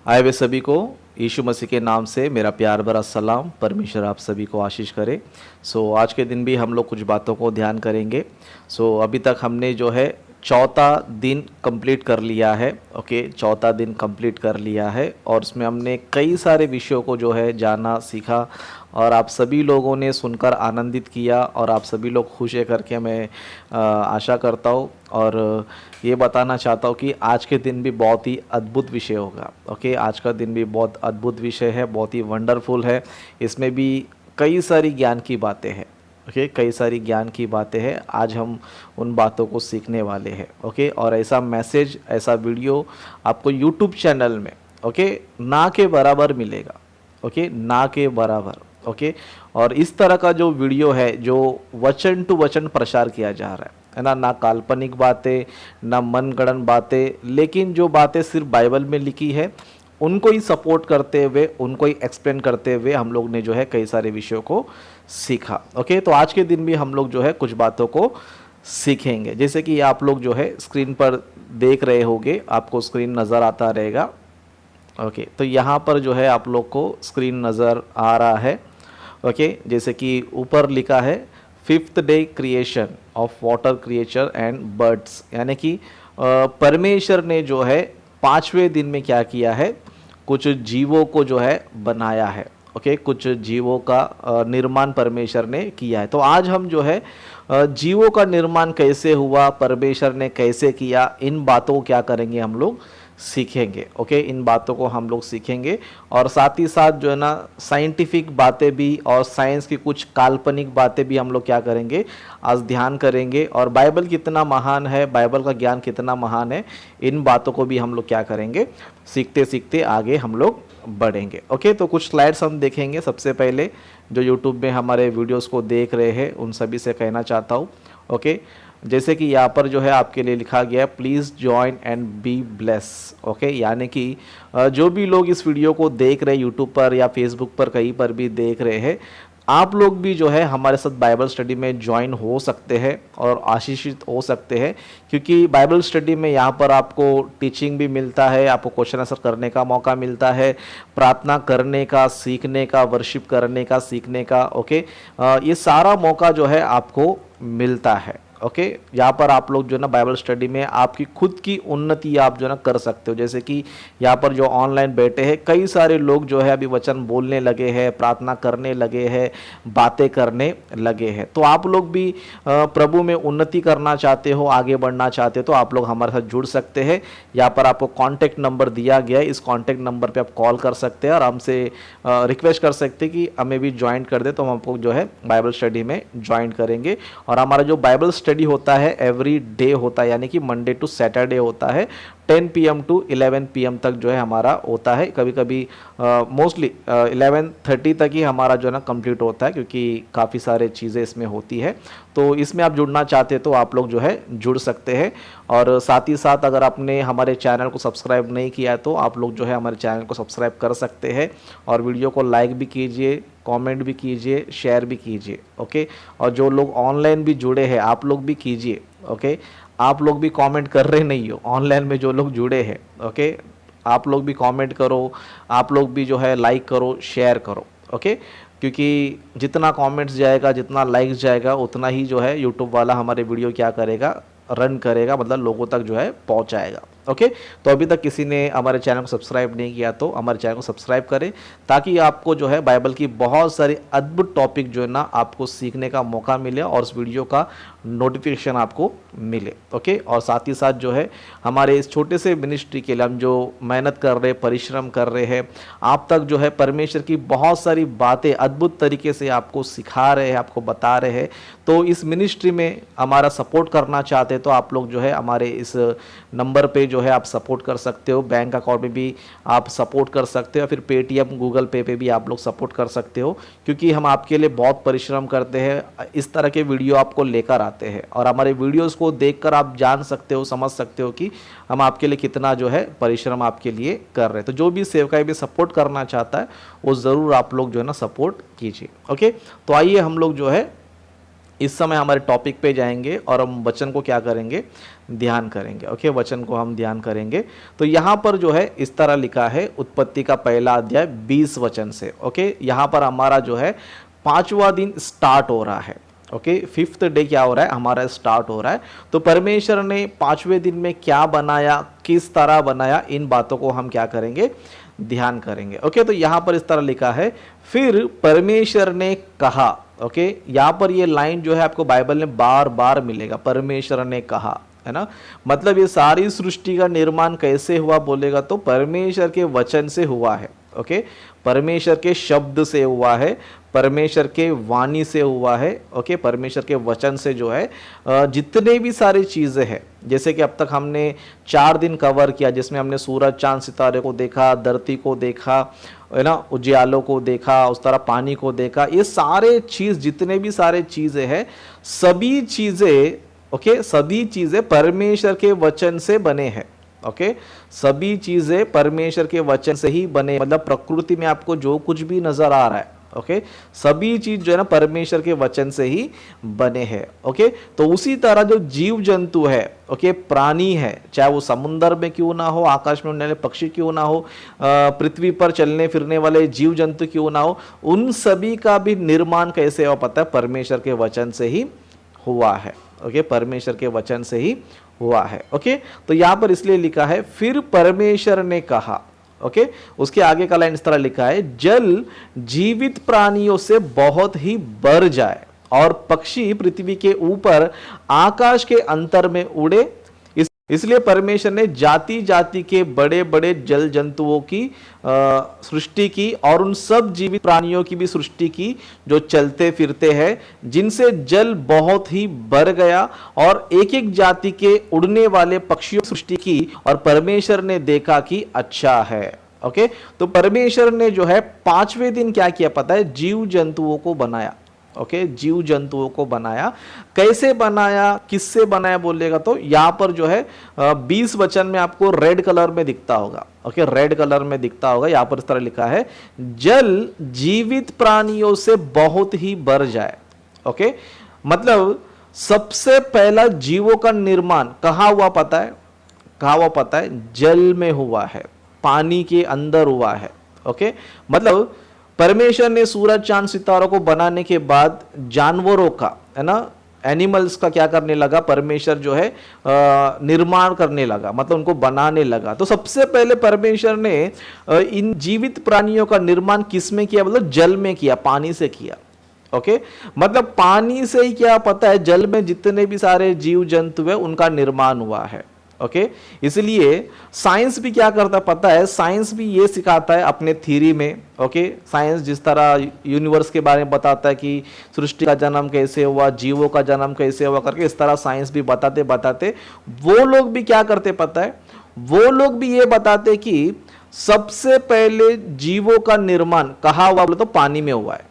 आए हुए सभी को यीशु मसीह के नाम से मेरा प्यार भरा सलाम। परमेश्वर आप सभी को आशीष करे। आज के दिन भी हम लोग कुछ बातों को ध्यान करेंगे। अभी तक हमने जो है चौथा दिन कंप्लीट कर लिया है। चौथा दिन कंप्लीट कर लिया है और उसमें हमने कई सारे विषयों को जो है जाना, सीखा और आप सभी लोगों ने सुनकर आनंदित किया और आप सभी लोग खुश है करके मैं आशा करता हूँ। और ये बताना चाहता हूँ कि आज के दिन भी बहुत ही अद्भुत विषय होगा। आज का दिन भी बहुत अद्भुत विषय है, बहुत ही वंडरफुल है। इसमें भी कई सारी ज्ञान की बातें हैं। कई सारी ज्ञान की बातें हैं। आज हम उन बातों को सीखने वाले हैं। और ऐसा मैसेज, ऐसा वीडियो आपको यूट्यूब चैनल में ना के बराबर मिलेगा। ना के बराबर। और इस तरह का जो वीडियो है जो वचन टू वचन प्रचार किया जा रहा है ना काल्पनिक बातें, ना मनगढ़ंत बातें, लेकिन जो बातें सिर्फ बाइबल में लिखी है उनको ही सपोर्ट करते हुए, उनको ही एक्सप्लेन करते हुए हम लोग ने जो है कई सारे विषयों को सीखा। तो आज के दिन भी हम लोग जो है कुछ बातों को सीखेंगे। जैसे कि आप लोग जो है स्क्रीन पर देख रहे होंगे, आपको स्क्रीन नज़र आता रहेगा। तो यहाँ पर जो है आप लोग को स्क्रीन नज़र आ रहा है। जैसे कि ऊपर लिखा है 5th day creation of water creature and birds, यानी कि परमेश्वर ने जो है 5वें दिन में क्या किया है, कुछ जीवों को जो है बनाया है। कुछ जीवों का निर्माण परमेश्वर ने किया है। तो आज हम जो है जीवों का निर्माण कैसे हुआ, परमेश्वर ने कैसे किया, इन बातों को क्या करेंगे, हम लोग सीखेंगे। इन बातों को हम लोग सीखेंगे और साथ ही साथ जो है ना साइंटिफिक बातें भी और साइंस की कुछ काल्पनिक बातें भी हम लोग क्या करेंगे, आज ध्यान करेंगे। और बाइबल कितना महान है, बाइबल का ज्ञान कितना महान है, इन बातों को भी हम लोग क्या करेंगे, सीखते सीखते आगे हम लोग बढ़ेंगे। तो कुछ स्लाइड्स हम देखेंगे। सबसे पहले जो यूट्यूब में हमारे वीडियोस को देख रहे हैं उन सभी से कहना चाहता हूँ। जैसे कि यहाँ पर जो है आपके लिए लिखा गया है please join and be bless. यानी कि जो भी लोग इस वीडियो को देख रहे हैं यूट्यूब पर या फेसबुक पर कहीं पर भी देख रहे हैं, आप लोग भी जो है हमारे साथ बाइबल स्टडी में ज्वाइन हो सकते हैं और आशीषित हो सकते हैं। क्योंकि बाइबल स्टडी में यहाँ पर आपको टीचिंग भी मिलता है, आपको क्वेश्चन आंसर करने का मौका मिलता है, प्रार्थना करने का, सीखने का, वर्शिप करने का, सीखने का। ये सारा मौका जो है आपको मिलता है। यहाँ पर आप लोग जो है ना बाइबल स्टडी में आपकी खुद की उन्नति आप जो है ना कर सकते हो। जैसे कि यहाँ पर जो ऑनलाइन बैठे हैं कई सारे लोग जो है अभी वचन बोलने लगे हैं, प्रार्थना करने लगे हैं, बातें करने लगे हैं। तो आप लोग भी प्रभु में उन्नति करना चाहते हो, आगे बढ़ना चाहते हो, तो आप लोग हमारे साथ जुड़ सकते हैं। यहाँ पर आपको कॉन्टैक्ट नंबर दिया गया है, इस कॉन्टैक्ट नंबर पर आप कॉल कर सकते हैं और हमसे रिक्वेस्ट कर सकते हैं कि हमें भी ज्वाइन कर दे, तो हम आपको जो है बाइबल स्टडी में ज्वाइन करेंगे। और हमारा जो बाइबल स्टडी होता है एवरी डे होता है, यानी कि मंडे टू सैटरडे होता है, 10 PM टू 11 PM तक जो है हमारा होता है। कभी कभी मोस्टली 11:30 तक ही हमारा जो है ना कंप्लीट होता है, क्योंकि काफ़ी सारे चीज़ें इसमें होती है। तो इसमें आप जुड़ना चाहते हैं तो आप लोग जो है जुड़ सकते हैं। और साथ ही साथ अगर आपने हमारे चैनल को सब्सक्राइब नहीं किया है तो आप लोग जो है हमारे चैनल को सब्सक्राइब कर सकते हैं और वीडियो को लाइक भी कीजिए, कमेंट भी कीजिए, शेयर भी कीजिए। और जो लोग ऑनलाइन भी जुड़े हैं आप लोग भी कीजिए। आप लोग भी कमेंट कर रहे नहीं हो, ऑनलाइन में जो लोग जुड़े हैं आप लोग भी कमेंट करो, आप लोग भी जो है लाइक करो, शेयर करो। क्योंकि जितना कमेंट्स जाएगा, जितना लाइक्स जाएगा, उतना ही जो है यूट्यूब वाला हमारे वीडियो क्या करेगा, रन करेगा, मतलब लोगों तक जो है पहुंचाएगा। तो अभी तक किसी ने हमारे चैनल को सब्सक्राइब नहीं किया तो हमारे चैनल को सब्सक्राइब करें, ताकि आपको जो है बाइबल की बहुत सारी अद्भुत टॉपिक जो है ना आपको सीखने का मौका मिले और उस वीडियो का नोटिफिकेशन आपको मिले। और साथ ही साथ जो है हमारे इस छोटे से मिनिस्ट्री के लिए हम जो मेहनत कर रहे हैं, परिश्रम कर रहे हैं, आप तक जो है परमेश्वर की बहुत सारी बातें अद्भुत तरीके से आपको सिखा रहे हैं, आपको बता रहे हैं। तो इस मिनिस्ट्री में हमारा सपोर्ट करना चाहते हैं तो आप लोग जो है हमारे इस नंबर पे जो है आप सपोर्ट कर सकते हो, बैंक अकाउंट में भी आप सपोर्ट कर सकते हो, फिर पेटीएम, गूगल पे पे भी आप लोग सपोर्ट कर सकते हो। क्योंकि हम आपके लिए बहुत परिश्रम करते हैं, इस तरह के वीडियो आपको लेकर आते हैं और हमारे वीडियोस को देखकर आप जान सकते हो, समझ सकते हो कि हम आपके लिए कितना जो है परिश्रम आपके लिए कर रहे हैं। तो जो भी सेवकाई भी सपोर्ट करना चाहता है वो ज़रूर आप लोग जो है ना सपोर्ट कीजिए। तो आइए हम लोग जो है इस समय हमारे टॉपिक पे जाएंगे और हम वचन को क्या करेंगे, ध्यान करेंगे। ओके, वचन को हम ध्यान करेंगे। तो यहाँ पर जो है इस तरह लिखा है, उत्पत्ति का पहला अध्याय 20 वचन से। ओके, यहाँ पर हमारा जो है 5वां दिन स्टार्ट हो रहा है। ओके, 5th डे क्या हो रहा है, हमारा स्टार्ट हो रहा है। तो परमेश्वर ने 5वें दिन में क्या बनाया, किस तरह बनाया, इन बातों को हम क्या करेंगे, ध्यान करेंगे। ओके, तो यहाँ पर इस तरह लिखा है, फिर परमेश्वर ने कहा। ओके, यहाँ पर ये लाइन जो है आपको बाइबल में बार बार मिलेगा, परमेश्वर ने कहा, है ना। मतलब ये सारी सृष्टि का निर्माण कैसे हुआ बोलेगा तो परमेश्वर के वचन से हुआ है। ओके, परमेश्वर के शब्द से हुआ है, परमेश्वर के वाणी से हुआ है। ओके, परमेश्वर के वचन से जो है जितने भी सारी चीज़ें हैं, जैसे कि अब तक हमने 4 दिन कवर किया, जिसमें हमने सूरज चांद सितारे को देखा, धरती को देखा, है ना, उजियालों को देखा, उस तरह पानी को देखा। ये सारे चीज़, जितने भी सारे चीज़ें हैं, सभी चीज़ें, ओके, सभी चीज़ें परमेश्वर के वचन से बने हैं। ओके, सभी चीज़ें परमेश्वर के वचन से ही बने, मतलब प्रकृति में आपको जो कुछ भी नज़र आ रहा है, ओके, सभी चीज जो है ना परमेश्वर के वचन से ही बने हैं। ओके, तो उसी तरह जो जीव जंतु है, ओके, प्राणी है, चाहे वो समुद्र में क्यों ना हो, आकाश में उड़ने वाले पक्षी क्यों ना हो, पृथ्वी पर चलने फिरने वाले जीव जंतु क्यों ना हो, उन सभी का भी निर्माण कैसे हो, पता है, परमेश्वर के वचन से ही हुआ है। ओके, परमेश्वर के वचन से ही हुआ है। ओके, तो यहां पर इसलिए लिखा है, फिर परमेश्वर ने कहा। ओके, उसके आगे का लाइन इस तरह लिखा है, जल जीवित प्राणियों से बहुत ही बढ़ जाए और पक्षी पृथ्वी के ऊपर आकाश के अंतर में उड़े। इसलिए परमेश्वर ने जाति जाति के बड़े बड़े जल जंतुओं की सृष्टि की और उन सब जीवित प्राणियों की भी सृष्टि की जो चलते फिरते हैं, जिनसे जल बहुत ही बढ़ गया, और एक एक जाति के उड़ने वाले पक्षियों की सृष्टि की, और परमेश्वर ने देखा कि अच्छा है। ओके, तो परमेश्वर ने जो है 5वें दिन क्या किया पता है, जीव जंतुओं को बनाया। ओके, जीव जंतुओं को बनाया। कैसे बनाया, किससे बनाया बोलेगा तो यहां पर जो है 20 वचन में आपको रेड कलर में दिखता होगा। ओके, रेड कलर में दिखता होगा, यहां पर इस तरह लिखा है, जल जीवित प्राणियों से बहुत ही बढ़ जाए। ओके, मतलब सबसे पहला जीवों का निर्माण कहां हुआ पता है, कहां हुआ पता है, जल में हुआ है, पानी के अंदर हुआ है। ओके, मतलब परमेश्वर ने सूरज चांद सितारों को बनाने के बाद जानवरों का, है ना, एनिमल्स का क्या करने लगा, परमेश्वर जो है निर्माण करने लगा, मतलब उनको बनाने लगा। तो सबसे पहले परमेश्वर ने इन जीवित प्राणियों का निर्माण किस में किया, मतलब जल में किया, पानी से किया। ओके, मतलब पानी से ही क्या पता है, जल में जितने भी सारे जीव जंतु है उनका निर्माण हुआ है। ओके, इसलिए साइंस भी क्या करता है पता है, साइंस भी ये सिखाता है अपने थ्योरी में। ओके, साइंस जिस तरह यूनिवर्स के बारे में बताता है कि सृष्टि का जन्म कैसे हुआ, जीवों का जन्म कैसे हुआ करके, इस तरह साइंस भी बताते बताते वो लोग भी क्या करते पता है, वो लोग भी ये बताते कि सबसे पहले जीवों का निर्माण कहाँ हुआ बोले तो पानी में हुआ है।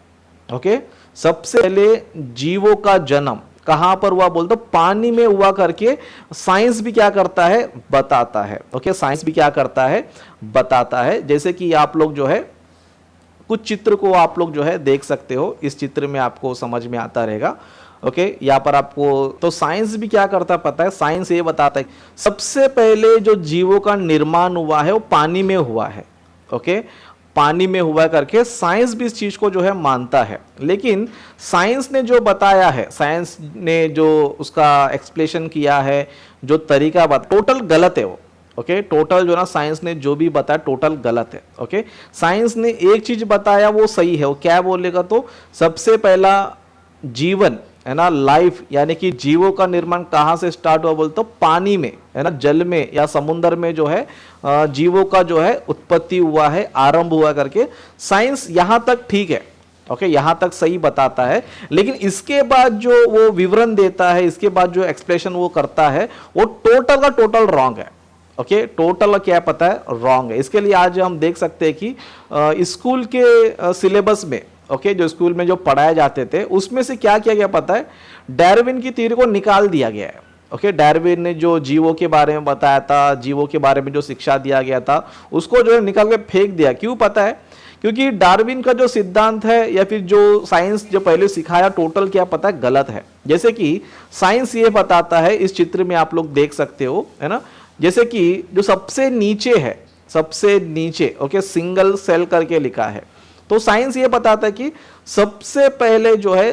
ओके, सबसे पहले जीवों का जन्म कहां पर हुआ बोलते पानी में हुआ करके साइंस भी क्या करता है, बताता है। ओके, साइंस भी क्या करता है, बताता है। जैसे कि आप लोग जो है कुछ चित्र को आप लोग जो है देख सकते हो, इस चित्र में आपको समझ में आता रहेगा। ओके, यहाँ पर आपको तो साइंस भी क्या करता पता है, साइंस ये बताता है सबसे पहले जो जीवों का निर्माण हुआ है वो पानी में हुआ है। ओके, पानी में हुआ करके साइंस भी इस चीज को जो है मानता है। लेकिन साइंस ने जो बताया है, साइंस ने जो उसका एक्सप्लेनेशन किया है, जो तरीका टोटल गलत है वो। ओके, टोटल जो ना साइंस ने जो भी बताया टोटल गलत है। ओके, साइंस ने एक चीज बताया वो सही है, वो क्या बोलेगा तो सबसे पहला जीवन, है ना, लाइफ, यानी कि जीवों का निर्माण कहाँ से स्टार्ट हुआ बोलते तो पानी में, है ना, जल में या समुद्र में जो है जीवों का जो है उत्पत्ति हुआ है, आरंभ हुआ करके साइंस यहां तक ठीक है। ओके, यहां तक सही बताता है। लेकिन इसके बाद जो वो विवरण देता है, इसके बाद जो एक्सप्लेनेशन वो करता है वो टोटल का टोटल रॉन्ग है। ओके, टोटल क्या पता है, रॉन्ग है। इसके लिए आज हम देख सकते हैं कि स्कूल के सिलेबस में, ओके, जो स्कूल में जो पढ़ाए जाते थे उसमें से क्या किया गया पता है, डार्विन की थ्योरी को निकाल दिया गया है। ओके, डार्विन ने जो जीवों के बारे में बताया था, जीवों के बारे में जो शिक्षा दिया गया था, उसको जो है निकाल के फेंक दिया। क्यों पता है, क्योंकि डार्विन का जो सिद्धांत है या फिर जो साइंस जो पहले सिखाया टोटल क्या पता है गलत है। जैसे कि साइंस ये बताता है, इस चित्र में आप लोग देख सकते हो, है ना, जैसे कि जो सबसे नीचे है, सबसे नीचे, ओके, सिंगल सेल करके लिखा है। तो साइंस ये बताता है कि सबसे पहले जो है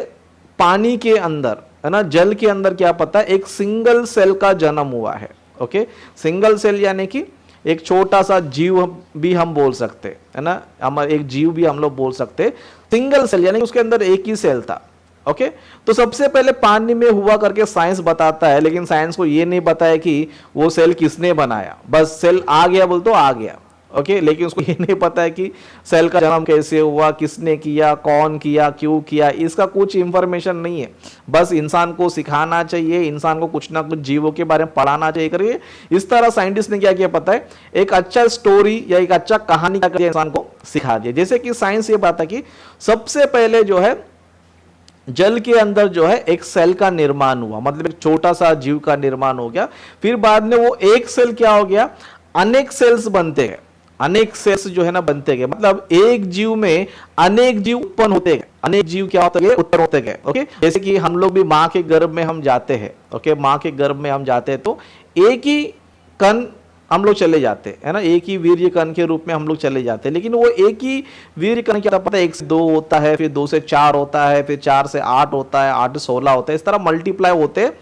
पानी के अंदर, है ना, जल के अंदर क्या पता है एक सिंगल सेल का जन्म हुआ है। ओके, सिंगल सेल यानी कि एक छोटा सा जीव भी हम बोल सकते, है ना, हम एक जीव भी हम लोग बोल सकते। सिंगल सेल यानी उसके अंदर एक ही सेल था। ओके, तो सबसे पहले पानी में हुआ करके साइंस बताता है, लेकिन साइंस को ये नहीं पता है कि वो सेल किसने बनाया। बस सेल आ गया बोल तो आ गया। ओके, लेकिन उसको ये नहीं पता है कि सेल का जन्म कैसे हुआ, किसने किया, कौन किया, क्यों किया, इसका कुछ इंफॉर्मेशन नहीं है। बस इंसान को सिखाना चाहिए, इंसान को कुछ ना कुछ जीवों के बारे में पढ़ाना चाहिए करके इस तरह साइंटिस्ट ने क्या किया पता है, एक अच्छा स्टोरी या एक अच्छा कहानी करके इंसान को सिखा दिया। जैसे कि साइंस ये बात है कि सबसे पहले जो है जल के अंदर जो है एक सेल का निर्माण हुआ, मतलब एक छोटा सा जीव का निर्माण हो गया। फिर बाद में वो एक सेल क्या हो गया, अनेक सेल्स बनते हैं, अनेक सेल्स जो है ना बनते गए, मतलब एक जीव में अनेक जीव उत्पन्न होते गए, अनेक जीव क्या होते गए, उत्पन्न होते गए। ओके, जैसे कि हम लोग भी माँ के गर्भ में हम जाते हैं। ओके, माँ के गर्भ में हम जाते हैं तो एक ही कण हम लोग चले जाते हैं, है ना, एक ही वीर्य कण के रूप में हम लोग चले जाते हैं। लेकिन वो एक ही वीर्य कण क्या पता है 1 से 2 होता है, फिर 2 से 4 होता है, फिर 4 से 8 होता है, 8 से 16 होता है, इस तरह मल्टीप्लाई होते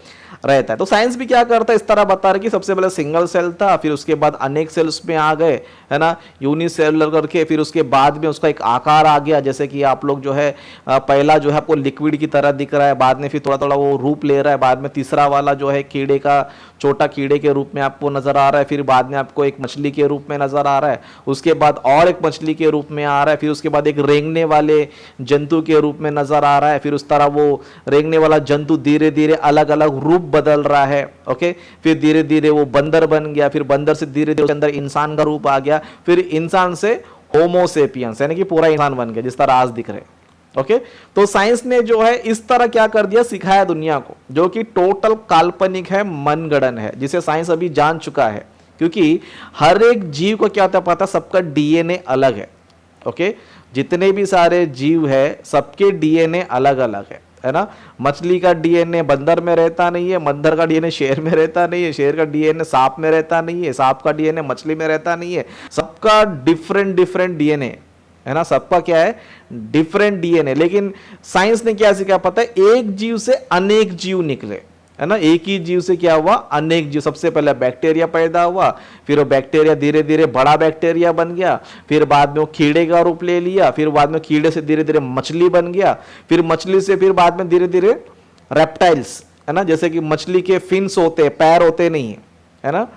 रहता है। तो साइंस भी क्या करता है, इस तरह बता रहा है कि सबसे पहले सिंगल सेल था, फिर उसके बाद अनेक सेल्स में आ गए, है ना, यूनिसेलुलर करके, फिर उसके बाद में उसका एक आकार आ गया। जैसे कि आप लोग जो है पहला जो है आपको लिक्विड की तरह दिख रहा है, बाद में फिर थोड़ा थोड़ा वो रूप ले रहा है, बाद में तीसरा वाला जो है कीड़े का, छोटा कीड़े के रूप में आपको नजर आ रहा है, फिर बाद में आपको एक मछली के रूप में नजर आ रहा है, उसके बाद और एक मछली के रूप में आ रहा है, फिर उसके बाद एक रेंगने वाले जंतु के रूप में नजर आ रहा है, फिर उस तरह वो रेंगने वाला जंतु धीरे धीरे अलग अलग रूप बदल रहा है। ओके, फिर धीरे धीरे वो बंदर बन गया, फिर बंदर से धीरे धीरे उसके अंदर इंसान का रूप आ गया, फिर इंसान से होमोसेपियंस यानी कि पूरा इंसान बन गया जिस तरह आज दिख रहे। ओके, तो साइंस ने जो है इस तरह क्या कर दिया, सिखाया दुनिया को, जो कि टोटल काल्पनिक है, मनगढ़ंत है, जिसे साइंस अभी जान चुका है। क्योंकि हर एक जीव को क्या होता है पता, सबका डीएनए अलग है। ओके, जितने भी सारे जीव है सबके डीएनए अलग अलग है ना। मछली का डीएनए बंदर में रहता नहीं है, बंदर का डीएनए शेर में रहता नहीं है, शेर का डीएनए सांप में रहता नहीं है, सांप का डीएनए मछली में रहता नहीं है। सबका डिफरेंट डिफरेंट डीएनए है ना, सबका क्या है, डिफरेंट डीएनए। लेकिन साइंस ने क्या सिखाया पता है, एक जीव से अनेक जीव निकले, है ना, एक ही जीव से क्या हुआ, अनेक जीव। सबसे पहले बैक्टीरिया पैदा हुआ, फिर वो बैक्टीरिया धीरे धीरे बड़ा बैक्टीरिया बन गया, फिर बाद में वो कीड़े का रूप ले लिया, फिर बाद में कीड़े से धीरे धीरे मछली बन गया, फिर मछली से फिर बाद में धीरे धीरे रेप्टाइल्स, है ना, जैसे कि मछली के फिन्स होते हैं, पैर होते नहीं है ना,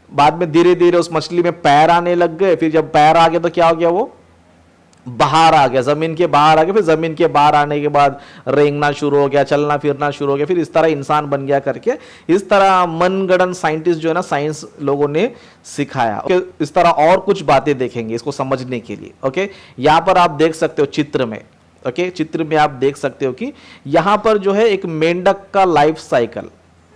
बाद में धीरे धीरे उस मछली में पैर आने लग गए, फिर जब पैर आ गए तो क्या हो गया, वो बाहर आ गया, जमीन के बाहर आ गया, फिर जमीन के बाहर आने के बाद रेंगना शुरू हो गया, चलना फिरना शुरू हो गया, फिर इस तरह इंसान बन गया करके इस तरह मनगढ़ंत साइंटिस्ट जो है ना, साइंस लोगों ने सिखाया। ओके, इस तरह और कुछ बातें देखेंगे इसको समझने के लिए। ओके, यहाँ पर आप देख सकते हो चित्र में, ओके, चित्र में आप देख सकते हो कि यहाँ पर जो है एक मेंढक का लाइफ साइकिल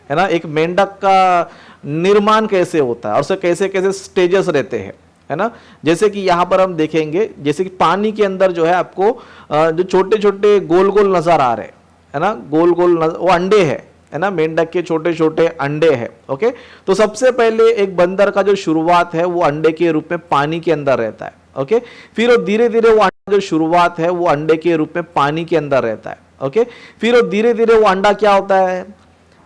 है ना, एक मेंढक का निर्माण कैसे होता है और उससे कैसे कैसे स्टेजेस रहते हैं, है ना। जैसे कि यहाँ पर हम देखेंगे, जैसे कि पानी के अंदर जो है आपको जो छोटे छोटे गोल गोल नजर आ रहे है ना, गोल गोल वो अंडे है ना, मेंढक के छोटे छोटे अंडे हैं। ओके, तो सबसे पहले एक बंदर का जो शुरुआत है वो अंडे के रूप में पानी के अंदर रहता है। ओके, फिर वो धीरे धीरे वो अंडा जो शुरुआत है वो अंडे के रूप में पानी के अंदर रहता है। ओके, फिर वो धीरे धीरे वो अंडा क्या होता है,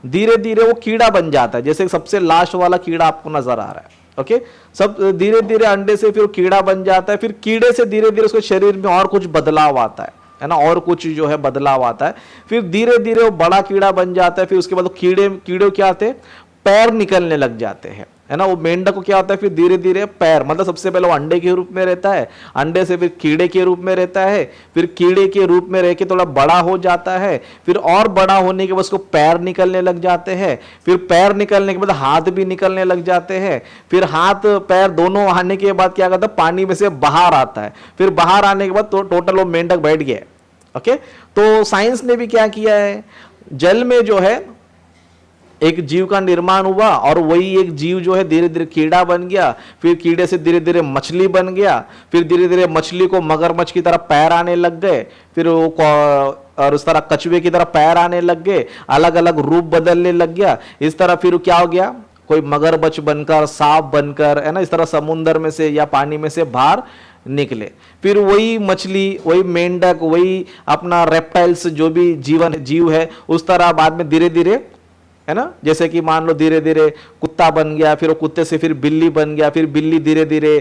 धीरे धीरे वो कीड़ा बन जाता है, जैसे सबसे लास्ट वाला कीड़ा आपको नजर आ रहा है। ओके, सब धीरे धीरे अंडे से फिर कीड़ा बन जाता है, फिर कीड़े से धीरे धीरे उसके शरीर में और कुछ बदलाव आता है ना, और कुछ जो है बदलाव आता है, फिर धीरे धीरे वो बड़ा कीड़ा बन जाता है, फिर उसके बाद कीड़े क्या आते हैं, पैर निकलने लग जाते हैं, है ना। वो मेंढक को क्या होता है, फिर धीरे धीरे पैर, मतलब सबसे पहले वो अंडे के रूप में रहता है, अंडे से फिर कीड़े के रूप में रहता है, फिर कीड़े के रूप में रह के थोड़ा बड़ा हो जाता है, फिर और बड़ा होने के बाद उसको पैर निकलने लग जाते हैं, फिर पैर निकलने के बाद हाथ भी निकलने लग जाते हैं, फिर हाथ पैर दोनों आने के बाद क्या करता है, पानी में से बाहर आता है, फिर बाहर आने के बाद तो टोटल वो मेंढक बैठ गया। ओके, तो साइंस ने भी क्या किया है, जल में जो है एक जीव का निर्माण हुआ और वही एक जीव जो है धीरे धीरे कीड़ा बन गया, फिर कीड़े से धीरे धीरे मछली बन गया, फिर धीरे धीरे मछली को मगरमच्छ की तरह पैर आने लग गए, फिर वो और उस तरह कछुए की तरह पैर आने लग गए, अलग अलग रूप बदलने लग गया। इस तरह फिर क्या हो गया, कोई मगरमच्छ बनकर, सांप बनकर, है ना, इस तरह समुद्र में से या पानी में से बाहर निकले। फिर वही मछली, वही मेंढक, वही अपना रेप्टाइल्स जो भी जीव है, उस तरह बाद में धीरे धीरे, है ना, जैसे कि मान लो धीरे धीरे कुत्ता बन गया, फिर वो कुत्ते से फिर बिल्ली बन गया, फिर बिल्ली धीरे धीरे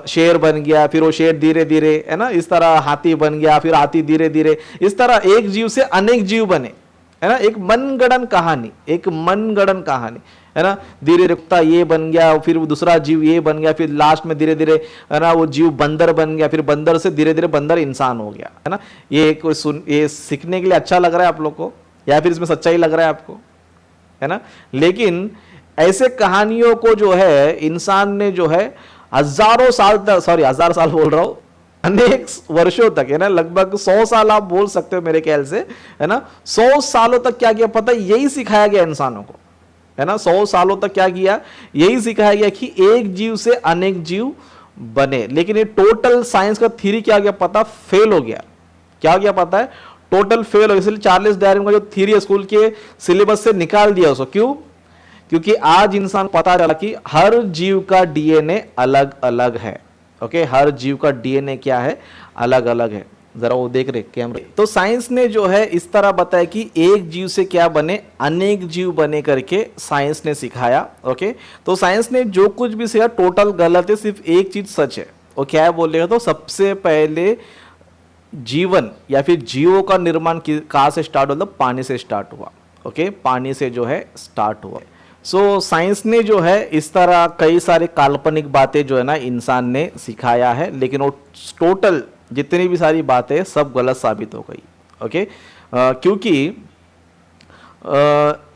शेर बन गया, फिर वो शेर धीरे धीरे, है ना, इस तरह हाथी बन गया, फिर हाथी धीरे धीरे, इस तरह एक जीव से अनेक जीव बने, है ना, एक मनगढ़ंत कहानी, है ना। धीरे धीरे कुत्ता ये बन गया, फिर वो दूसरा जीव ये बन गया, फिर लास्ट में धीरे धीरे, है ना, वो जीव बंदर बन गया, फिर बंदर से धीरे धीरे बंदर इंसान हो गया, है ना। ये सीखने के लिए अच्छा लग रहा है आप लोग को, या फिर इसमें सच्चाई लग रहा है आपको, है ना। लेकिन ऐसे कहानियों को जो है इंसान ने जो है हजारों साल तक, सॉरी 1000 साल बोल रहा हूं, अनेक वर्षों तक, है ना, लगभग 100 साल आप बोल सकते हो मेरे ख्याल से, है ना। 100 सालों तक क्या किया पता है, यही सिखाया गया इंसानों को, है ना। 100 सालों तक क्या किया, यही सिखाया गया कि एक जीव से अनेक जीव बने। लेकिन ये टोटल साइंस का थ्योरी क्या गया पता, फेल हो गया। क्या हो गया पता है, टोटल फेल हो गया। इसलिए चार्ल्स डार्विन का जो थ्योरी स्कूल के सिलेबस से निकाल दिया उसको। क्यों? क्योंकि आज इंसान पता चला कि हर जीव का डीएनए अलग अलग है। ओके, हर जीव का डीएनए क्या है, अलग अलग है। जरा वो देख रहे कैमरे। तो साइंस ने जो है इस तरह बताया कि एक जीव से क्या बने, अनेक जीव बने करके साइंस ने सिखाया। ओके, तो साइंस ने जो कुछ भी सिखाया टोटल गलत है, सिर्फ एक चीज सच है। वो क्या है बोलेगा तो सबसे पहले जीवन या फिर जीवों का निर्माण कहाँ से स्टार्ट हुआ, मतलब पानी से स्टार्ट हुआ। ओके, पानी से जो है स्टार्ट हुआ। सो साइंस ने जो है इस तरह कई सारे काल्पनिक बातें जो है ना इंसान ने सिखाया है, लेकिन वो टोटल जितनी भी सारी बातें सब गलत साबित हो गई। ओके, क्योंकि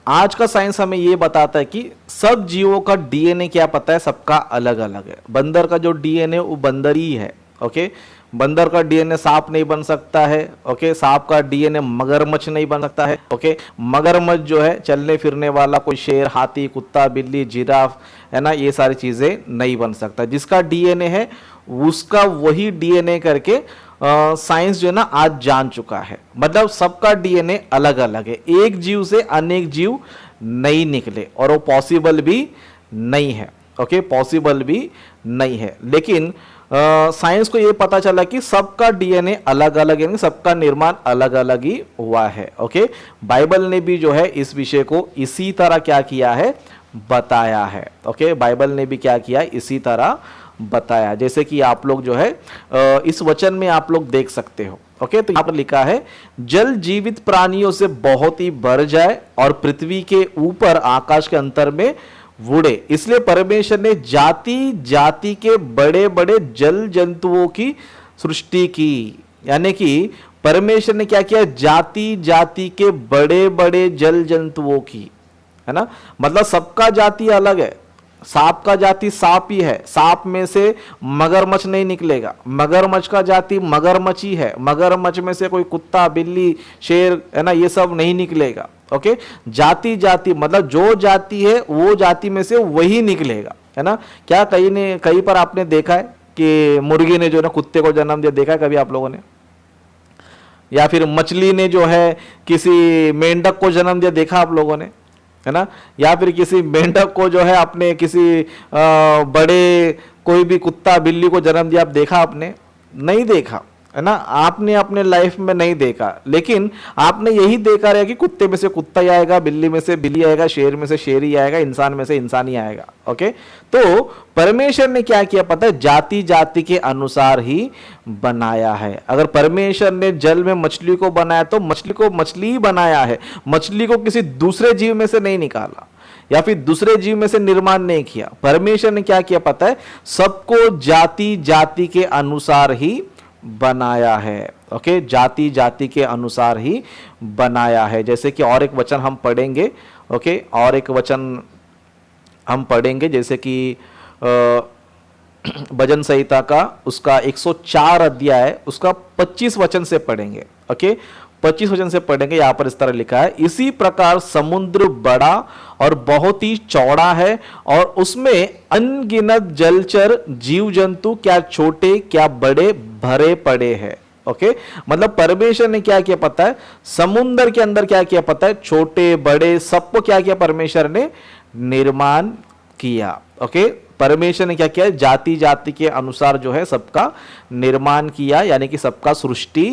आज का साइंस हमें ये बताता है कि सब जीवों का डीएनए क्या पता है, सबका अलग अलग है। बंदर का जो डीएनए वो बंदर ही है। ओके, बंदर का डीएनए सांप नहीं बन सकता है। ओके, सांप का डीएनए मगरमच्छ नहीं बन सकता है। ओके, मगरमच्छ जो है चलने फिरने वाला कोई शेर, हाथी, कुत्ता, बिल्ली, जिराफ, है ना, ये सारी चीजें नहीं बन सकता। जिसका डीएनए है उसका वही डीएनए करके साइंस जो है ना आज जान चुका है। मतलब सबका डीएनए अलग अलग है, एक जीव से अनेक जीव नहीं निकले और वो पॉसिबल भी नहीं है। ओके, पॉसिबल भी नहीं है। लेकिन साइंस को ये पता चला कि सबका डीएनए अलग अलग है, सबका निर्माण अलग अलग ही हुआ है। ओके, बाइबल ने भी जो है इस विषय को इसी तरह क्या किया है, बताया है। ओके, बाइबल ने भी क्या किया, इसी तरह बताया। जैसे कि आप लोग जो है इस वचन में आप लोग देख सकते हो। ओके, तो यहाँ पर लिखा है, जल जीवित प्राणियों से बहुत ही बढ़ जाए और पृथ्वी के ऊपर आकाश के अंतर में वुड़े, इसलिए परमेश्वर ने जाति जाति के बड़े बड़े जल जंतुओं की सृष्टि की। यानी कि परमेश्वर ने क्या किया, जाति जाति के बड़े बड़े जल जंतुओं की, है ना। मतलब सबका जाति अलग है। सांप का जाति सांप ही है, सांप में से मगरमच्छ नहीं निकलेगा। मगरमच्छ का जाति मगरमच्छ ही है, मगरमच्छ में से कोई कुत्ता, बिल्ली, शेर, है ना, ये सब नहीं निकलेगा। ओके, जाति जाति मतलब जो जाति है वो जाति में से वही निकलेगा, है ना। क्या कहीं पर आपने देखा है कि मुर्गी ने जो है कुत्ते को जन्म दिया, देखा है कभी आप लोगों ने? या फिर मछली ने जो है किसी मेंढक को जन्म दिया, देखा आप लोगों ने, है ना। या फिर किसी मेंढक को जो है आपने किसी बड़े कोई भी कुत्ता बिल्ली को जन्म दिया, आप देखा आपने? नहीं देखा, है ना। आपने अपने लाइफ में नहीं देखा, लेकिन आपने यही देखा रहा कि कुत्ते में से कुत्ता ही आएगा, बिल्ली में से बिल्ली आएगा, शेर में से शेर ही आएगा, इंसान में से इंसान ही आएगा। ओके, तो परमेश्वर ने क्या किया पता है, जाति जाति के अनुसार ही बनाया है। अगर परमेश्वर ने जल में मछली को बनाया तो मछली को मछली ही बनाया है, मछली को किसी दूसरे जीव में से नहीं निकाला या फिर दूसरे जीव में से निर्माण नहीं किया। परमेश्वर ने क्या किया पता है, सबको जाति जाति के अनुसार ही बनाया है। ओके, जाति जाति के अनुसार ही बनाया है। जैसे कि और एक वचन हम पढ़ेंगे। ओके, और एक वचन हम पढ़ेंगे, जैसे कि भजन संहिता का उसका 104 अध्याय उसका 25 वचन से पढ़ेंगे। ओके, 25 वचन से पढ़ेंगे। यहां पर इस तरह लिखा है, इसी प्रकार समुद्र बड़ा और बहुत ही चौड़ा है और उसमें अनगिनत जलचर जीव जंतु क्या छोटे क्या बड़े भरे पड़े हैं। ओके, मतलब परमेश्वर ने क्या किया पता है, समुद्र के अंदर क्या किया पता है, छोटे बड़े सबको क्या किया परमेश्वर ने निर्माण किया। ओके, परमेश्वर ने क्या किया, जाति जाति के अनुसार जो है सबका निर्माण किया, यानी कि सबका सृष्टि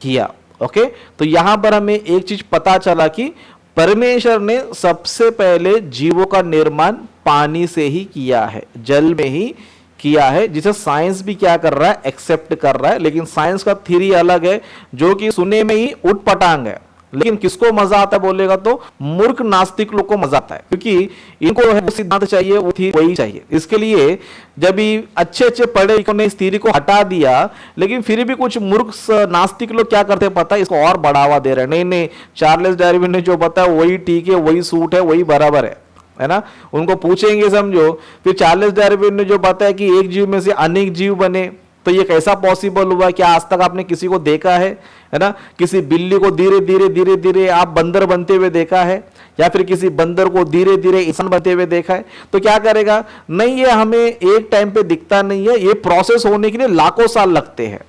किया। ओके, तो यहां पर हमें एक चीज पता चला कि परमेश्वर ने सबसे पहले जीवों का निर्माण पानी से ही किया है, जल में ही किया है, जिसे साइंस भी क्या कर रहा है, एक्सेप्ट कर रहा है। लेकिन साइंस का थ्योरी अलग है, जो कि सुनने में ही उठपटांग है, लेकिन किसको मजा आता है बोलेगा तो मूर्ख नास्तिक लोग को मजा आता है, क्योंकि इनको है सिद्धांत चाहिए, वो थी वही चाहिए। इसके लिए जब भी अच्छे अच्छे पढ़े लिखों ने इस थ्योरी को हटा दिया, लेकिन फिर भी कुछ मूर्ख नास्तिक लोग क्या करते हैं पता है, इसको और बढ़ावा दे रहे हैं। नहीं नहीं, चार्ल्स डार्विन ने जो बताया वही ठीक है, वही सूट है, वही बराबर है ना। उनको पूछेंगे समझो, फिर चार्ल्स डार्विन ने जो बताया कि एक जीव में से अनेक जीव बने, तो ये कैसा पॉसिबल हुआ, क्या आज तक आपने किसी को देखा है ना, किसी बिल्ली को धीरे धीरे धीरे धीरे आप बंदर बनते हुए देखा है, या फिर किसी बंदर को धीरे धीरे इंसान बनते हुए देखा है? तो क्या करेगा, नहीं ये हमें एक टाइम पे दिखता नहीं है, ये प्रोसेस होने के लिए लाखों साल लगते हैं।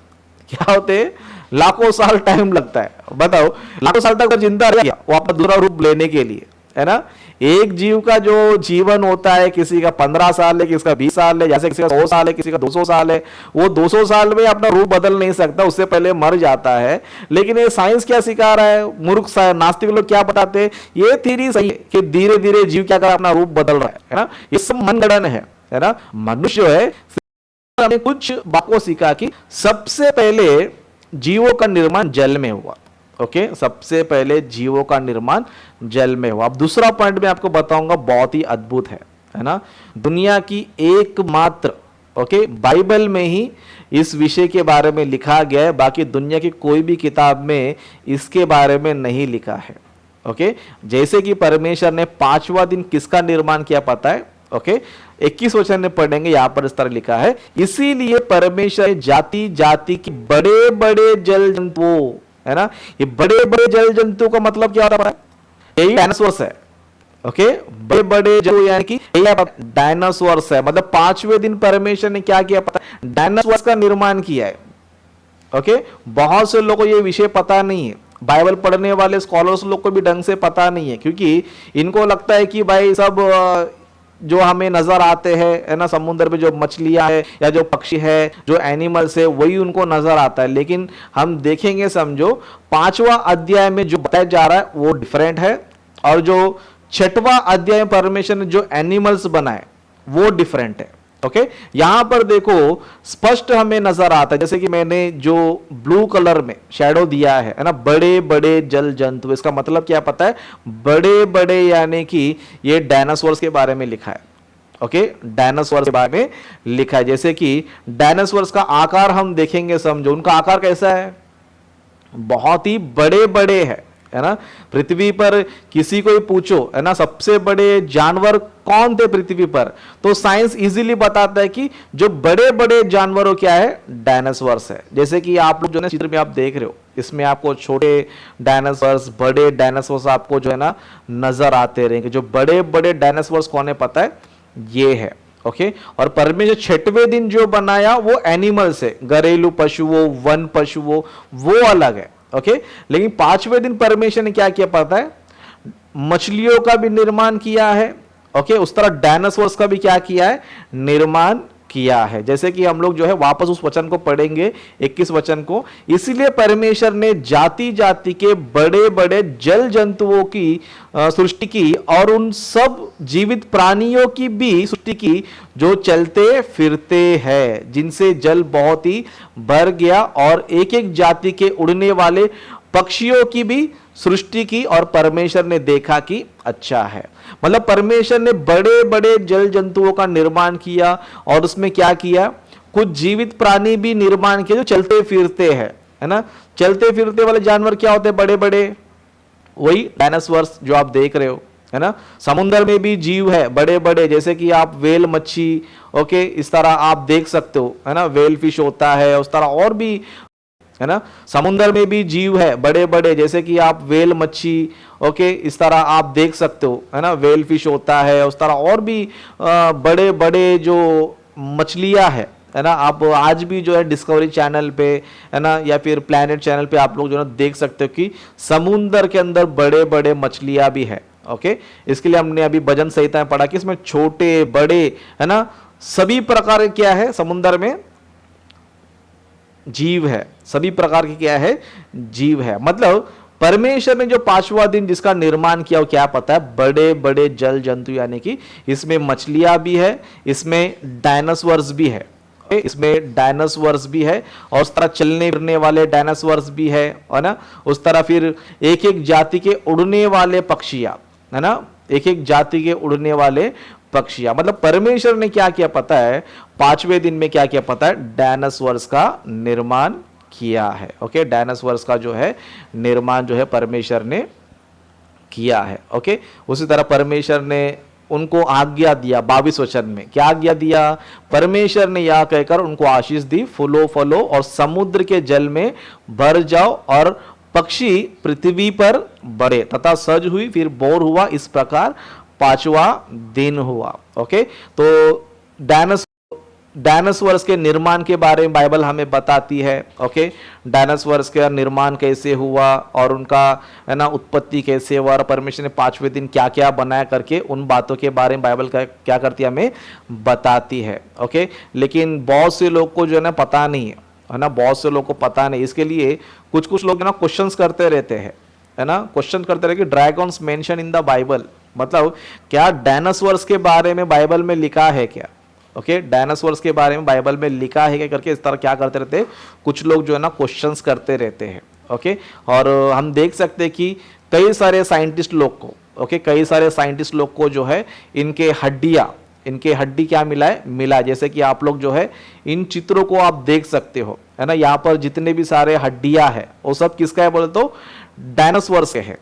क्या होते हैं, लाखों साल टाइम लगता है। बताओ, लाखों साल तक जिंदा रह गया वो अपना दूसरा रूप लेने के लिए, है ना। एक जीव का जो जीवन होता है, किसी का 15 साल है, किसी का 20 साल है, जैसे किसी का 100 साल है, किसी का 200 साल है, वो 200 साल में अपना रूप बदल नहीं सकता, उससे पहले मर जाता है। लेकिन ये साइंस क्या सिखा रहा है, मूर्ख नास्तिक लोग क्या बताते हैं, ये थ्योरी सही है कि धीरे धीरे जीव क्या कर रहा है, अपना रूप बदल रहा है ना। ये सब मनगढ़ंत है ना। मनुष्य जो है हमें कुछ बातों सीखा कि सबसे पहले जीवों का निर्माण जल में हुआ। ओके, सबसे पहले जीवों का निर्माण जल में हुआ। अब दूसरा पॉइंट मैं आपको बताऊंगा, बहुत ही अद्भुत है ना। दुनिया की एकमात्र बाइबल में ही इस विषय के बारे में लिखा गया है, बाकी दुनिया की कोई भी किताब में इसके बारे में नहीं लिखा है। ओके, जैसे कि परमेश्वर ने 5वां दिन किसका निर्माण किया पता है? ओके, 21 वचन में पढ़ेंगे, यहां पर इस तरह लिखा है, इसीलिए परमेश्वर जाति जाति की बड़े बड़े जल जंतुओं, है ना। ये बड़े बड़े जल जंतु का मतलब क्या होता है? यही डायनासोर्स है। ओके, बड़े बड़े जो यानी कि डायनासोर्स है, मतलब 5वें दिन परमेश्वर ने क्या किया पता है? डायनासोर्स का निर्माण किया है। ओके, बहुत से लोगों को ये विषय पता नहीं है, बाइबल पढ़ने वाले स्कॉलर्स लोग को भी ढंग से पता नहीं है, क्योंकि इनको लगता है कि भाई सब जो हमें नजर आते हैं, है ना, समुद्र में जो मछलियां है या जो पक्षी है, जो एनिमल्स है, वही उनको नजर आता है। लेकिन हम देखेंगे समझो, 5वां अध्याय में जो बताया जा रहा है वो डिफरेंट है, और जो 6वां अध्याय में परमेश्वर ने जो एनिमल्स बनाए वो डिफरेंट है। ओके, यहां पर देखो स्पष्ट हमें नजर आता है, जैसे कि मैंने जो ब्लू कलर में शैडो दिया है ना, बड़े बड़े जल जंतु, इसका मतलब क्या पता है? बड़े बड़े यानी कि ये डायनासोर्स के बारे में लिखा है। ओके, डायनासोर्स के बारे में लिखा है। जैसे कि डायनासोर्स का आकार हम देखेंगे समझो, उनका आकार कैसा है? बहुत ही बड़े बड़े है ना। पृथ्वी पर किसी को ही पूछो, है ना, सबसे बड़े जानवर कौन थे पृथ्वी पर, तो साइंस इजीली बताता है कि जो बड़े बड़े जानवरों क्या है? डायनासोर्स है। जैसे कि आप लोग जो है चित्र में आप देख रहे हो, इसमें आपको छोटे डायनासोर्स, बड़े डायनासोर्स आपको जो है ना नजर आते रहेंगे। जो बड़े बड़े डायनासोर्स कौन है पता है? ये है। ओके, और परमेश्वर 6वें दिन जो बनाया वो एनिमल्स है, घरेलू पशुओं, वन पशुओं, वो अलग है। ओके, लेकिन 5वें दिन परमेश्वर ने क्या किया पता है? मछलियों का भी निर्माण किया है। ओके, उस तरह डायनासोर्स का भी क्या किया है? निर्माण किया है। जैसे कि हम लोग जो है वापस उस वचन को पढ़ेंगे, 21 वचन को, इसीलिए परमेश्वर ने जाति जाति के बड़े बड़े जल जंतुओं की सृष्टि की, और उन सब जीवित प्राणियों की भी सृष्टि की जो चलते फिरते हैं, जिनसे जल बहुत ही भर गया, और एक एक जाति के उड़ने वाले पक्षियों की भी सृष्टि की, और परमेश्वर ने देखा कि अच्छा है। मतलब परमेश्वर ने बड़े बड़े जल जंतुओं का निर्माण किया, और उसमें क्या किया? कुछ जीवित प्राणी भी निर्माण किए जो चलते फिरते हैं, है ना। चलते फिरते वाले जानवर क्या होते हैं? बड़े बड़े, वही डायनासोर्स जो आप देख रहे हो, है ना। समुद्र में भी जीव है बड़े बड़े, जैसे कि आप वेल मच्छी, ओके, इस तरह आप देख सकते हो, है ना, वेल फिश होता है, उस तरह और भी है ना। समुद्र में भी जीव है बड़े बड़े, जैसे कि आप वेल मच्छी, ओके, इस तरह आप देख सकते हो, है ना, वेल फिश होता है, उस तरह और भी बड़े बड़े जो मछलियां है ना। आप आज भी जो है डिस्कवरी चैनल पे, है ना, या फिर प्लैनेट चैनल पे आप लोग जो है देख सकते हो कि समुद्र के अंदर बड़े बड़े मछलियां भी है। ओके, इसके लिए हमने अभी भजन संहिता में पढ़ा कि इसमें छोटे बड़े, है ना, सभी प्रकार के क्या है समुद्र में जीव है, सभी प्रकार के क्या है जीव है। मतलब परमेश्वर ने जो पांचवा दिन जिसका निर्माण किया वो क्या पता है, बड़े बड़े जल जंतु, यानी कि इसमें मछलियां भी है, इसमें डायनासोर्स भी है, इसमें डायनासोर्स भी है, और उस तरह चलने फिरने वाले डायनासोर्स भी है ना। उस तरह फिर एक एक जाति के उड़ने वाले पक्षियां, है ना, एक एक जाति के उड़ने वाले पक्षियां। मतलब परमेश्वर ने क्या किया पता है, पांचवें दिन में क्या किया पता है, डायनासोर्स का निर्माण किया है। ओके, डायनासोर्स का जो है निर्माण जो है परमेश्वर ने किया है। ओके, उसी तरह परमेश्वर ने उनको आज्ञा दिया, 22 वचन में क्या आज्ञा दिया, परमेश्वर ने यह कहकर उनको आशीष दी, फूलो फलो और समुद्र के जल में भर जाओ और पक्षी पृथ्वी पर बढ़े, तथा सज हुई, फिर बोर हुआ, इस प्रकार पांचवा दिन हुआ। ओके, तो डायनासोर्स के निर्माण के बारे में बाइबल हमें बताती है। ओके, डायनासोर्स का निर्माण कैसे हुआ और उनका, है ना, उत्पत्ति कैसे हुआ, और परमेश्वर ने पांचवें दिन क्या क्या बनाया करके उन बातों के बारे में बाइबल क्या करती है, हमें बताती है। ओके, लेकिन बहुत से लोग को जो है ना पता नहीं है ना, बहुत से लोग को पता नहीं। इसके लिए कुछ कुछ लोग ना क्वेश्चंस करते रहते हैं, है ना, क्वेश्चन करते रहे कि dragons mention in the Bible, मतलब क्या डायनासोर्स के बारे में बाइबल में लिखा है क्या। ओके, डायनासोर्स के बारे में बाइबल में लिखा है क्या करके इस तरह क्या करते रहते हैं, कुछ लोग जो है ना क्वेश्चंस करते रहते हैं। ओके, और हम देख सकते हैं कि कई सारे साइंटिस्ट लोग को, ओके, कई सारे साइंटिस्ट लोग को जो है इनके हड्डी क्या मिला है, मिला। जैसे कि आप लोग जो है इन चित्रों को आप देख सकते हो, है ना, यहाँ पर जितने भी सारे हड्डियां है वो सब किसका है बोले तो डायनासोर्स के है।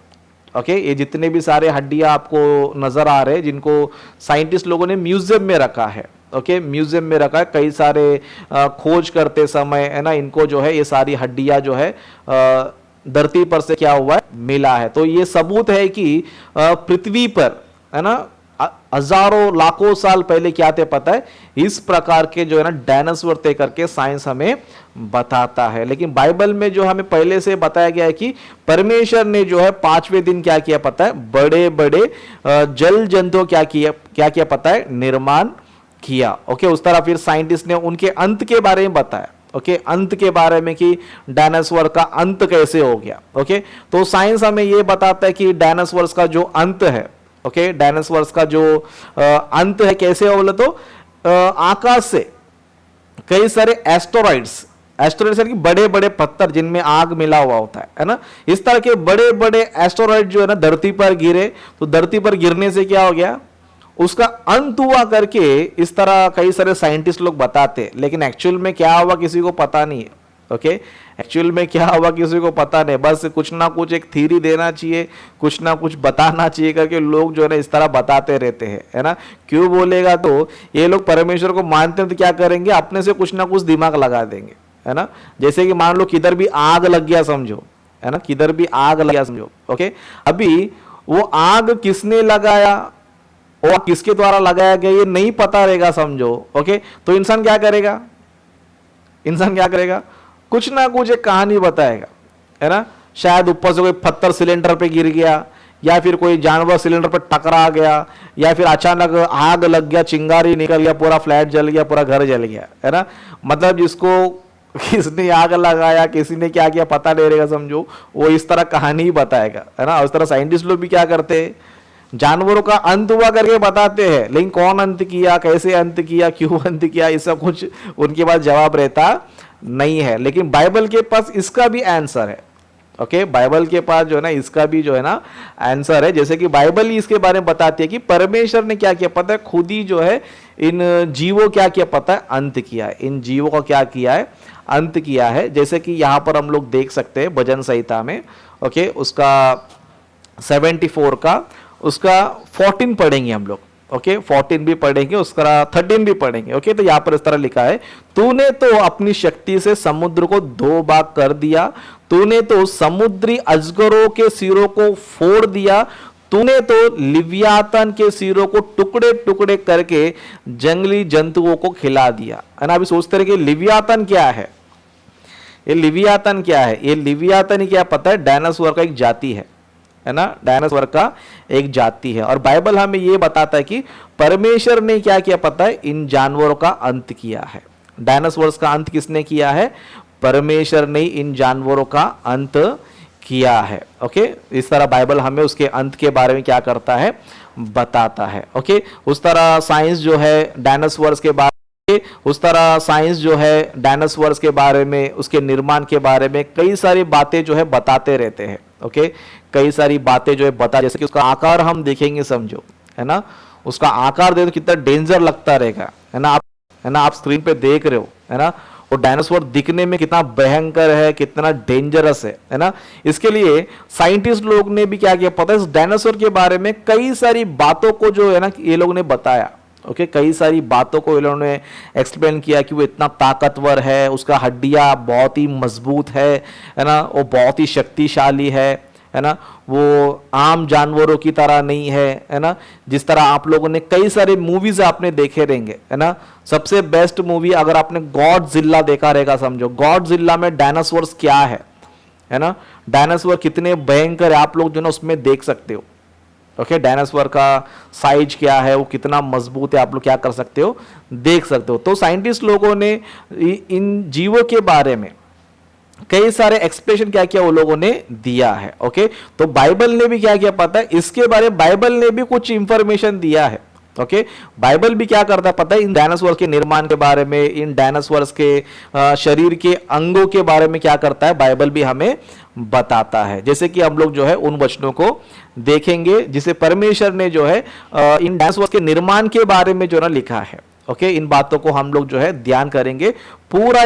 ओके, ये जितने भी सारे हड्डियां आपको नजर आ रहे हैं, जिनको साइंटिस्ट लोगों ने म्यूजियम में रखा है। ओके, म्यूजियम में रखा है, कई सारे खोज करते समय, है ना, इनको जो है ये सारी हड्डियां जो है धरती पर से क्या हुआ है, मिला है। तो ये सबूत है कि पृथ्वी पर, है ना, हजारों लाखों साल पहले क्या थे पता है, इस प्रकार के जो है ना डायनासोर थे करके साइंस हमें बताता है। लेकिन बाइबल में जो हमें पहले से बताया गया है कि परमेश्वर ने जो है पांचवें दिन क्या किया पता है, बड़े बड़े जल जंतु क्या किया पता है, निर्माण किया। ओके, उस तरह फिर साइंटिस्ट ने उनके अंत के बारे में बताया। ओके, अंत के बारे में कि डायनासोर का अंत कैसे हो गया। ओके, तो साइंस हमें यह बताता है कि डायनासोर्स का जो अंत है, ओके, डायनासोर्स का जो अंत है कैसे हो बोले तो आकाश से कई सारे एस्टेरॉइड्स यानी बड़े बड़े पत्थर जिनमें आग मिला हुआ होता है ना, इस तरह के बड़े बड़े एस्टेरॉइड जो है ना धरती पर गिरे, तो धरती पर गिरने से क्या हो गया, उसका अंत हुआ करके इस तरह कई सारे साइंटिस्ट लोग बताते हैं। लेकिन एक्चुअल में क्या हुआ किसी को पता नहीं है। ओके, एक्चुअल में क्या हुआ किसी को पता नहीं, बस कुछ ना कुछ एक थ्योरी देना चाहिए, कुछ ना कुछ बताना चाहिए करके लोग जो है ना इस तरह बताते रहते हैं, है ना। क्यों बोलेगा, तो ये लोग परमेश्वर को मानते हैं तो क्या करेंगे, अपने से कुछ ना कुछ दिमाग लगा देंगे, है ना। जैसे कि मान लो किधर भी आग लग गया समझो, है ना, किधर भी आग लग गया समझो। ओके, अभी वो आग किसने लगाया और किसके द्वारा लगाया गया ये नहीं पता रहेगा समझो। ओके, तो इंसान क्या करेगा, कुछ ना कुछ एक कहानी बताएगा, है ना। शायद ऊपर से कोई पत्थर सिलेंडर पे गिर गया, या फिर कोई जानवर सिलेंडर पे टकरा गया, या फिर अचानक आग लग गया, चिंगारी निकल गया, पूरा फ्लैट जल गया, पूरा घर जल गया, है ना। मतलब जिसको किसने आग लगाया, किसी ने क्या किया पता नहीं रहेगा समझो, वो इस तरह कहानी ही बताएगा, है ना। उस तरह साइंटिस्ट लोग भी क्या करते हैं, जानवरों का अंत हुआ करके बताते हैं, लेकिन कौन अंत किया, कैसे अंत किया, क्यों अंत किया, इसका कुछ उनके पास जवाब रहता नहीं है। लेकिन बाइबल के पास इसका भी आंसर है। ओके, बाइबल के पास जो है ना इसका भी जो है ना आंसर है। जैसे कि बाइबल ही इसके बारे में बताती है कि परमेश्वर ने क्या किया पता है, खुद ही जो है इन जीवों क्या किया पता है, अंत किया है। इन जीवों का क्या किया है, अंत किया है। जैसे कि यहां पर हम लोग देख सकते हैं भजन संहिता में, ओके, उसका 74 का उसका 14 पढ़ेंगे हम लोग। ओके 14 भी पढ़ेंगे, उसका 13 भी पढ़ेंगे। ओके तो यहां पर इस तरह लिखा है, तूने तो अपनी शक्ति से समुद्र को 2 भाग कर दिया, तूने तो समुद्री अजगरों के सिरों को फोड़ दिया, तूने तो लिव्यातन के सिरों को टुकड़े टुकड़े करके जंगली जंतुओं को खिला दिया। है ना, अभी सोचते रहे कि लिव्यातन क्या है, ये लिव्यातन क्या है, ये लिव्यातन ही क्या पता है, डायनासोर का एक जाति है ना, डायनासोर का एक जाति है। और बाइबल हमें ये बताता है कि परमेश्वर ने क्या किया पता है, इन जानवरों का अंत किया है। डायनासोर्स का अंत किसने किया है, परमेश्वर ने इन जानवरों का अंत किया है। ओके इस तरह बाइबल हमें उसके अंत के बारे में क्या करता है, बताता है। ओके उस तरह साइंस जो है डायनासोर्स के बारे में, उस तरह साइंस जो है डायनासोर्स के बारे में, उसके निर्माण के बारे में कई सारी बातें जो है बताते रहते हैं। ओके कई सारी बातें जो है बता, जैसे कि उसका आकार हम देखेंगे, समझो है ना, उसका आकार देखो कितना डेंजर लगता रहेगा, है ना, आप स्क्रीन पे देख रहे हो, है ना, वो डायनासोर दिखने में कितना भयंकर है, कितना डेंजरस है ना। इसके लिए साइंटिस्ट लोग ने भी क्या किया पता है, इस डायनासोर के बारे में कई सारी बातों को जो है ना ये लोग ने बताया। ओके कई सारी बातों को इन्होंने एक्सप्लेन किया कि वो इतना ताकतवर है, उसका हड्डियां बहुत ही मजबूत है ना, वो बहुत ही शक्तिशाली है ना, वो आम जानवरों की तरह नहीं है ना। जिस तरह आप लोगों ने कई सारे मूवीज आपने देखे रहेंगे, है ना, सबसे बेस्ट मूवी अगर आपने गॉडजिला देखा रहेगा, समझो गॉडजिला में डायनासोर्स क्या है ना, डायनासोर कितने भयंकर है आप लोग जो ना उसमें देख सकते हो। ओके डायनासोर का साइज क्या है, वो कितना मजबूत है, आप लोग क्या कर सकते हो, देख सकते हो। तो साइंटिस्ट लोगों ने इन जीवों के बारे में कई सारे एक्सप्लेनेशन क्या किया वो लोगों ने दिया है। ओके तो बाइबल ने भी क्या किया पता है, इसके बारे में बाइबल ने भी कुछ इंफॉर्मेशन दिया है। ओके बाइबल भी क्या करता है पता है, इन डायनासोर के निर्माण के बारे में, इन डायनासोर्स के शरीर के अंगों के बारे में क्या करता है, बाइबल भी हमें बताता है। जैसे कि हम लोग जो है उन वचनों को देखेंगे जिसे परमेश्वर ने जो है इन डायनासोर के निर्माण के बारे में जो ना लिखा है। ओके इन बातों को हम लोग जो है ध्यान करेंगे, पूरा